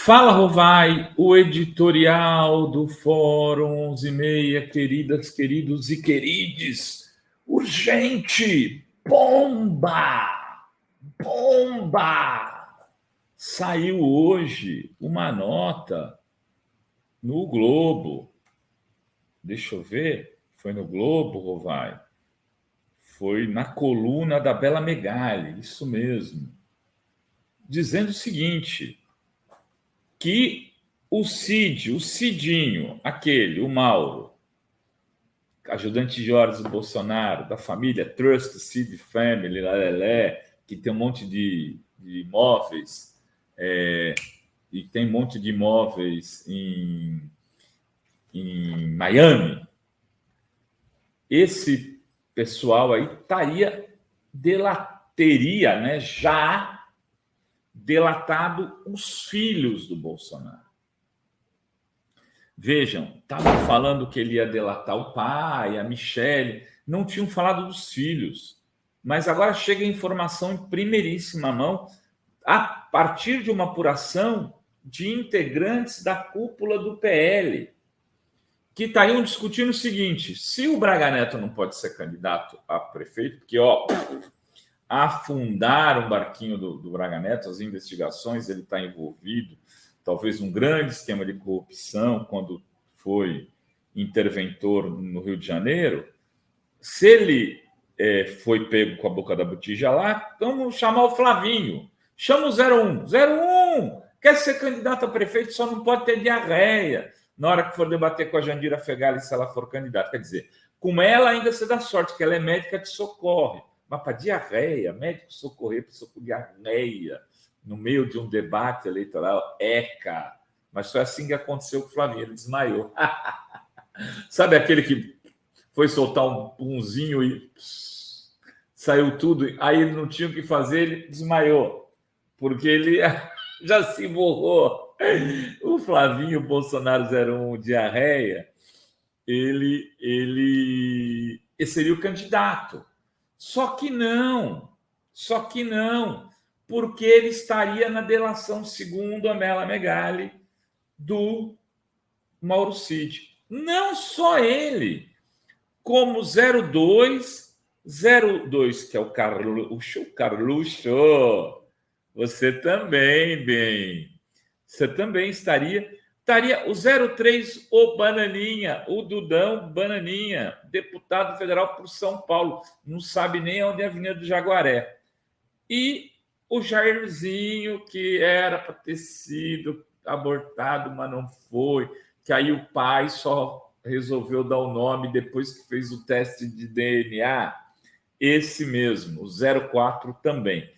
Fala, Rovai, o editorial do Fórum 11h30, queridas, queridos e querides. Urgente! Bomba! Bomba! Saiu hoje uma nota no Globo. Deixa eu ver. Foi no Globo, Rovai? Foi na coluna da Bela Megali, isso mesmo. Dizendo o seguinte, que o Cidinho, o Mauro, ajudante de ordens do Bolsonaro, da família Trust Cid Family, Lalelé, que tem um monte de imóveis, e tem um monte de imóveis em Miami. Esse pessoal aí teria, né, já delatado os filhos do Bolsonaro. Vejam, estavam falando que ele ia delatar o pai, a Michelle, não tinham falado dos filhos. Mas agora chega a informação em primeiríssima mão, a partir de uma apuração de integrantes da cúpula do PL, que estariam discutindo o seguinte: se o Braga Neto não pode ser candidato a prefeito, porque afundaram o barquinho do Braga Neto, as investigações, ele está envolvido, talvez um grande esquema de corrupção, quando foi interventor no Rio de Janeiro. Se ele foi pego com a boca da botija lá, vamos chamar o Flavinho. Chama o 01. 01! Quer ser candidato a prefeito, só não pode ter diarreia na hora que for debater com a Jandira Fegali, se ela for candidata. Quer dizer, com ela ainda você dá sorte, que ela é médica de socorre. Mas para diarreia, médico socorrer pessoa com diarreia no meio de um debate eleitoral, cara. Mas foi assim que aconteceu com o Flavinho, ele desmaiou. Sabe aquele que foi soltar um punzinho e saiu tudo, aí ele não tinha o que fazer, ele desmaiou, porque ele já se borrou. O Flavinho Bolsonaro 01 diarreia, ele seria o candidato. Só que não, porque ele estaria na delação, segundo a Bela Megali, do Mauro Cid. Não só ele, como 02, que é o Carluxo, você também, você também estaria o 03, o Bananinha, o Dudão Bananinha, deputado federal por São Paulo, não sabe nem onde é a Avenida do Jaguaré. E o Jairzinho, que era para ter sido abortado, mas não foi, que aí o pai só resolveu dar o nome depois que fez o teste de DNA, esse mesmo, o 04 também.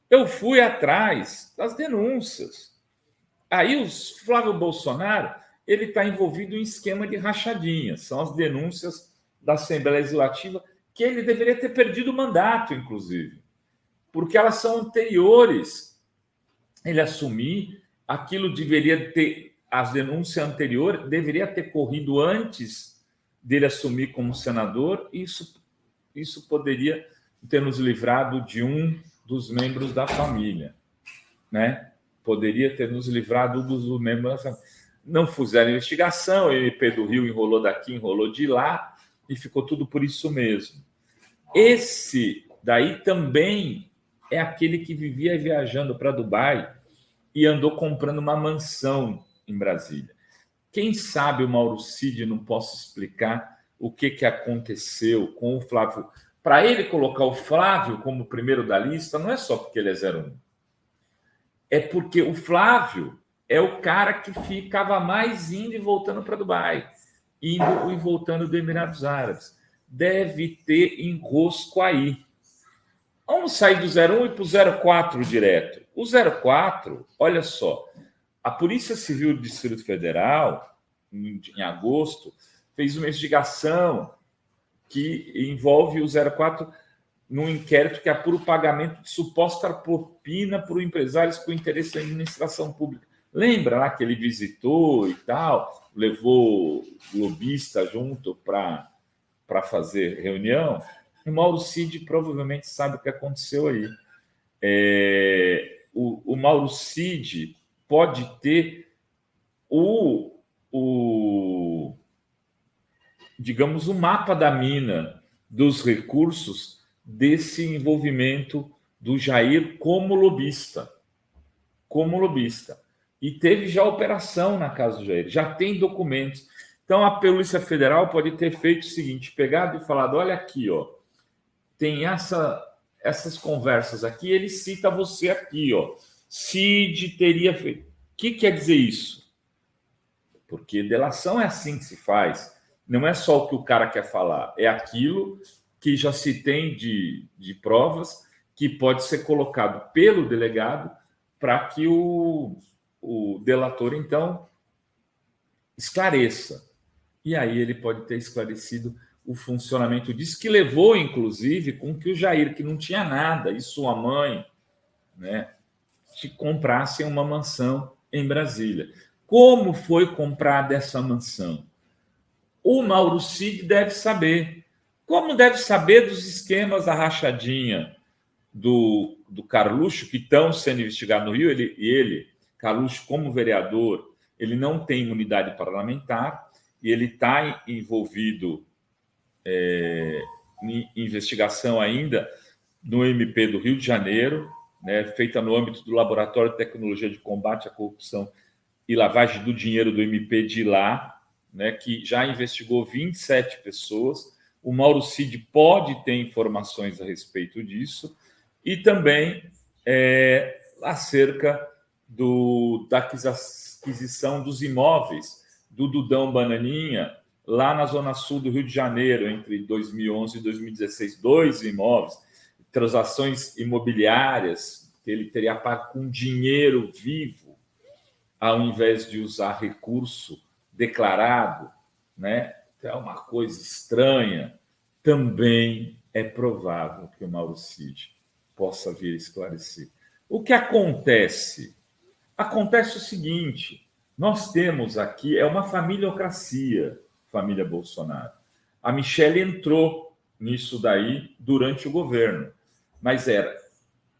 Eu fui atrás das denúncias. Aí o Flávio Bolsonaro, ele está envolvido em esquema de rachadinha. São as denúncias da Assembleia Legislativa, que ele deveria ter perdido o mandato, inclusive, porque elas são anteriores. Ele assumir, aquilo deveria ter, as denúncias anteriores deveria ter corrido antes dele assumir como senador. Isso poderia ter nos livrado de um dos membros da família, né? Poderia ter nos livrado dos membros da família. Não fizeram investigação, o MP do Rio enrolou daqui, enrolou de lá, e ficou tudo por isso mesmo. Esse daí também é aquele que vivia viajando para Dubai e andou comprando uma mansão em Brasília. Quem sabe o Mauro Cid não possa explicar o que aconteceu com o Flávio. Para ele colocar o Flávio como primeiro da lista, não é só porque ele é 01. É porque o Flávio é o cara que ficava mais indo e voltando para Dubai, indo e voltando dos Emirados Árabes. Deve ter enrosco aí. Vamos sair do 01 e para o 04 direto. O 04, olha só, a Polícia Civil do Distrito Federal, em agosto, fez uma investigação que envolve o 04 num inquérito que apura o pagamento de suposta propina por empresários com interesse na administração pública. Lembra lá que ele visitou e tal, levou lobista junto para fazer reunião? O Mauro Cid provavelmente sabe o que aconteceu aí. O Mauro Cid, pode ter digamos, o mapa da mina dos recursos desse envolvimento do Jair como lobista. Como lobista. E teve já operação na casa do Jair, já tem documentos. Então, a Polícia Federal pode ter feito o seguinte, pegado e falado, olha aqui, ó, tem essas conversas aqui, ele cita você aqui, ó. Cid teria feito. O que quer dizer isso? Porque delação é assim que se faz. Não é só o que o cara quer falar, é aquilo que já se tem de provas que pode ser colocado pelo delegado para que o delator, então, esclareça. E aí ele pode ter esclarecido o funcionamento disso, que levou, inclusive, com que o Jair, que não tinha nada, e sua mãe, né, comprassem uma mansão em Brasília. Como foi comprada essa mansão? O Mauro Cid deve saber. Como deve saber dos esquemas da rachadinha do Carluxo, que estão sendo investigados no Rio, Carluxo, como vereador, ele não tem imunidade parlamentar e ele está envolvido em investigação ainda no MP do Rio de Janeiro, né, feita no âmbito do Laboratório de Tecnologia de Combate à Corrupção e Lavagem do Dinheiro do MP de lá, né, que já investigou 27 pessoas. O Mauro Cid pode ter informações a respeito disso e também acerca da aquisição dos imóveis do Dudão Bananinha, lá na Zona Sul do Rio de Janeiro, entre 2011 e 2016, 2 imóveis, transações imobiliárias, que ele teria pago com dinheiro vivo, ao invés de usar recurso declarado, né? É uma coisa estranha. Também é provável que o Mauro Cid possa vir a esclarecer. O que acontece? Acontece o seguinte, nós temos aqui, é uma familiocracia, família Bolsonaro. A Michelle entrou nisso daí durante o governo, mas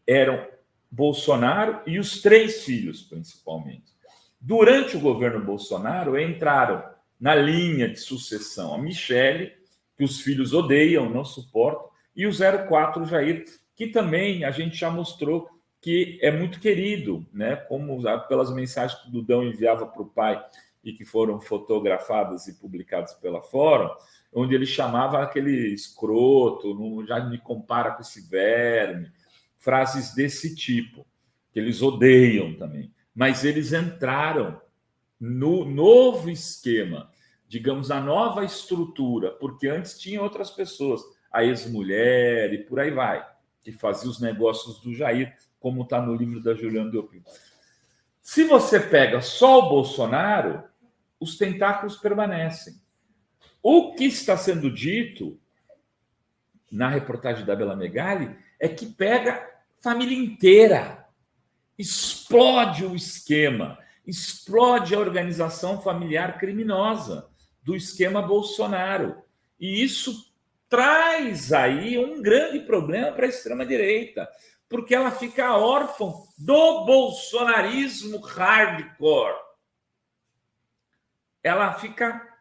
eram Bolsonaro e os 3 filhos, principalmente. Durante o governo Bolsonaro, entraram na linha de sucessão a Michelle, que os filhos odeiam, não suportam, e o 04 Jair, que também a gente já mostrou que é muito querido, né? Como pelas mensagens que o Dudão enviava para o pai e que foram fotografadas e publicadas pela Fórum, onde ele chamava aquele escroto, já me compara com esse verme, frases desse tipo, que eles odeiam também. Mas eles entraram no novo esquema, digamos, a nova estrutura, porque antes tinha outras pessoas, a ex-mulher e por aí vai, que fazia os negócios do Jair, como está no livro da Juliana Delpino. Se você pega só o Bolsonaro, os tentáculos permanecem. O que está sendo dito na reportagem da Bela Megali é que pega a família inteira, explode o esquema, explode a organização familiar criminosa do esquema Bolsonaro. E isso traz aí um grande problema para a extrema-direita, porque ela fica órfã do bolsonarismo hardcore. Ela fica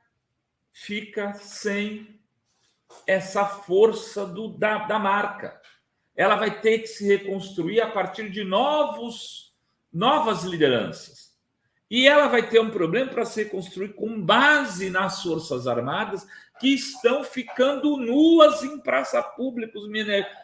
sem essa força da marca. Ela vai ter que se reconstruir a partir de novas lideranças. E ela vai ter um problema para se reconstruir com base nas Forças Armadas, que estão ficando nuas em praça pública,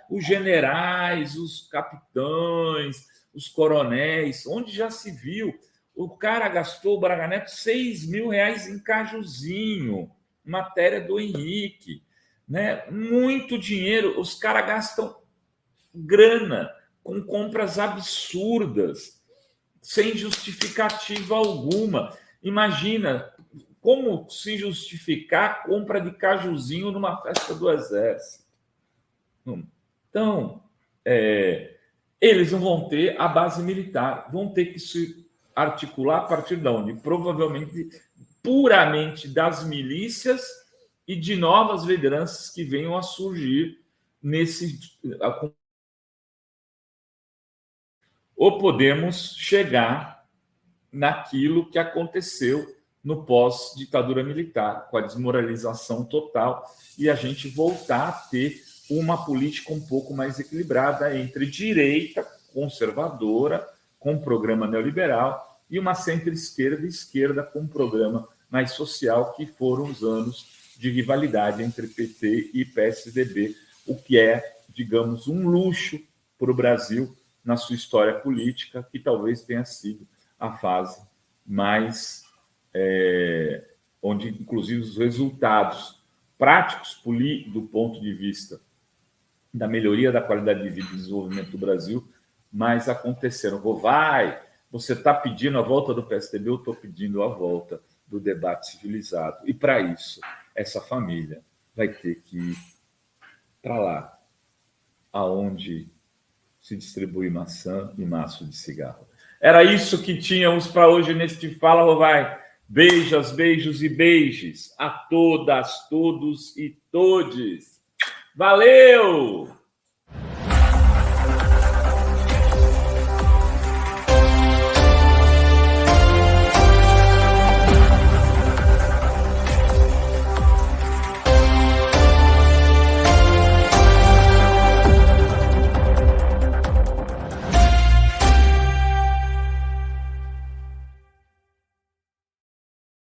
os generais, os capitães, os coronéis, onde já se viu. O cara gastou, o Braga Neto, R$6 mil em cajuzinho, matéria do Henrique, né? Muito dinheiro, os caras gastam grana com compras absurdas, sem justificativa alguma. Imagina como se justificar a compra de cajuzinho numa festa do Exército. Então, eles não vão ter a base militar, vão ter que se articular a partir de onde? Provavelmente, puramente das milícias e de novas lideranças que venham a surgir nesse... Ou podemos chegar naquilo que aconteceu no pós-ditadura militar, com a desmoralização total, e a gente voltar a ter uma política um pouco mais equilibrada entre direita conservadora, com um programa neoliberal, e uma centro-esquerda e esquerda com um programa mais social, que foram os anos de rivalidade entre PT e PSDB, o que é, digamos, um luxo para o Brasil na sua história política, que talvez tenha sido a fase mais onde, inclusive, os resultados práticos do ponto de vista da melhoria da qualidade de vida e desenvolvimento do Brasil mais aconteceram. Você está pedindo a volta do PSDB, eu estou pedindo a volta do debate civilizado. E, para isso, essa família vai ter que ir para lá, aonde se distribui maçã e maço de cigarro. Era isso que tínhamos para hoje neste Fala Rovai. Beijos, beijos e beijos a todas, todos e todes. Valeu!